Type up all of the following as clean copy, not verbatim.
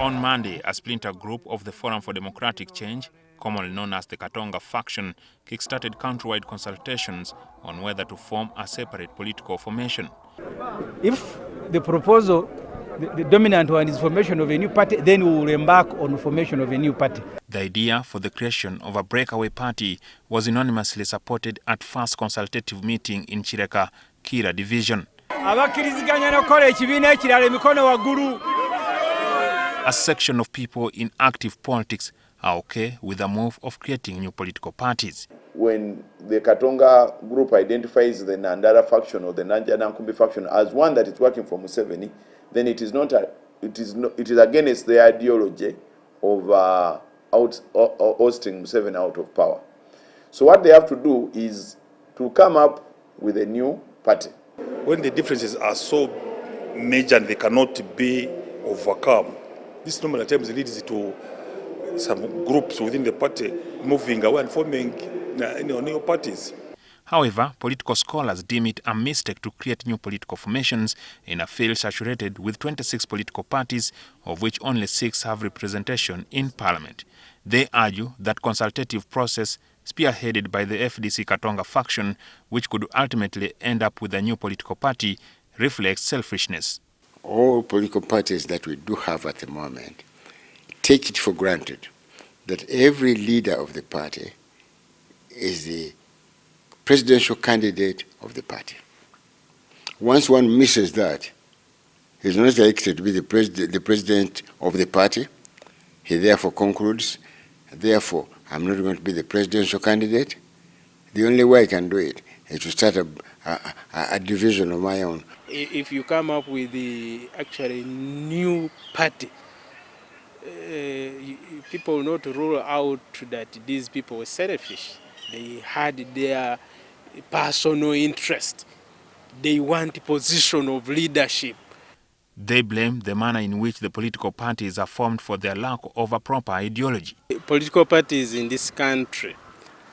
On Monday, a splinter group of the Forum for Democratic Change, commonly known as the Katonga faction, kickstarted countrywide consultations on whether to form a separate political formation. If the proposal, the dominant one, is formation of a new party, then we will embark on formation of a new party. The idea for the creation of a breakaway party was unanimously supported at first consultative meeting in Chireka, Kira Division. A section of people in active politics are okay with the move of creating new political parties. When the Katonga group identifies the Nandara faction or the Nankumbi faction as one that is working for Museveni, then it is against the ideology of ousting Museveni out of power. So what they have to do is to come up with a new party. When the differences are so major and they cannot be overcome, this normally at times leads to some groups within the party moving away and forming new parties. However, political scholars deem it a mistake to create new political formations in a field saturated with 26 political parties, of which only 6 have representation in parliament. They argue that consultative process spearheaded by the FDC Katonga faction, which could ultimately end up with a new political party, reflects selfishness. All political parties that we do have at the moment take it for granted that every leader of the party is the presidential candidate of the party. Once one misses that, he's not elected to be the president of the party. He therefore concludes, therefore, I'm not going to be the presidential candidate. The only way I can do it is to start a division of my own. If you come up with actually new party, people will not rule out that these people were selfish. They had their personal interest. They want position of leadership. They blame the manner in which the political parties are formed for their lack of a proper ideology. Political parties in this country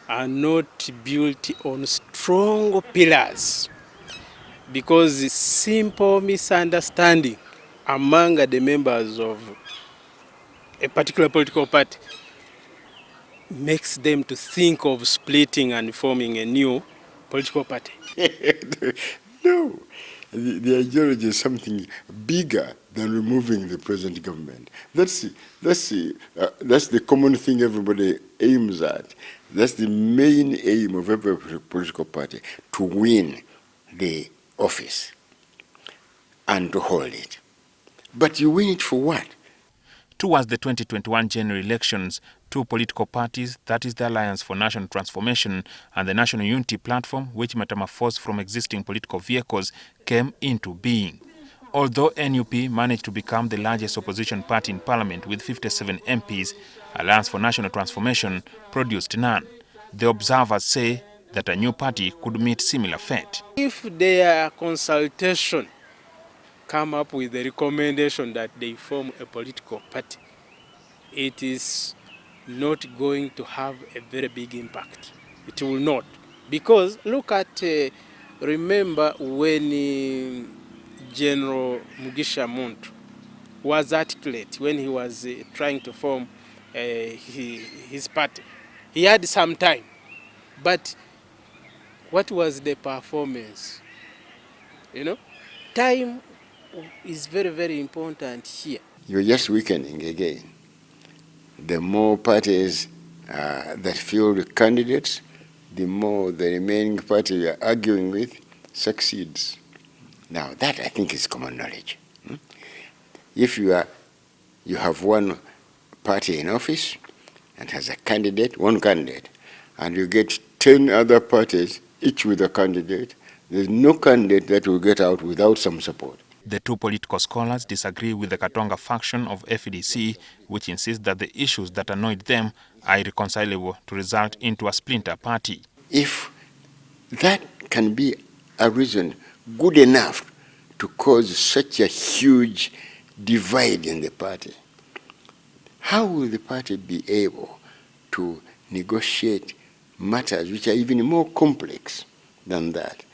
are not built on strong pillars because simple misunderstanding among the members of a particular political party makes them to think of splitting and forming a new political party. No, the ideology is something bigger than removing the present government. That's the common thing everybody aims at. That's the main aim of every political party, to win the office and to hold it. But you win it for what? Towards the 2021 general elections, 2 political parties, that is the Alliance for National Transformation and the National Unity Platform, which metamorphosed from existing political vehicles, came into being. Although NUP managed to become the largest opposition party in parliament with 57 MPs, Alliance for National Transformation produced none. The observers say that a new party could meet similar fate. If their consultation come up with the recommendation that they form a political party, it is not going to have a very big impact. It will not. Because look at, remember when General Mugisha Muntu was articulate when he was trying to form his party. He had some time, but what was the performance? Time is very, very important here. You're just weakening again. The more parties that field candidates, the more the remaining party you're arguing with succeeds. Now, that I think is common knowledge. If you have one party in office and has a candidate, one candidate, and you get 10 other parties, each with a candidate, there's no candidate that will get out without some support. The 2 political scholars disagree with the Katonga faction of FDC, which insists that the issues that annoyed them are irreconcilable to result into a splinter party. If that can be a reason good enough to cause such a huge divide in the party, how will the party be able to negotiate matters which are even more complex than that?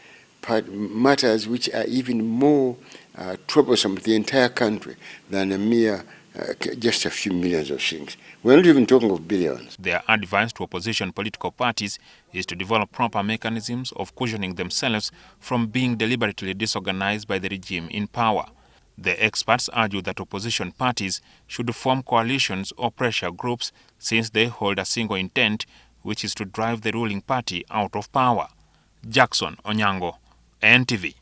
Matters which are even more troublesome to the entire country than a mere just a few millions of shillings. We're not even talking of billions. Their advice to opposition political parties is to develop proper mechanisms of cushioning themselves from being deliberately disorganized by the regime in power. The experts argue that opposition parties should form coalitions or pressure groups since they hold a single intent, which is to drive the ruling party out of power. Jackson Onyango, NTV.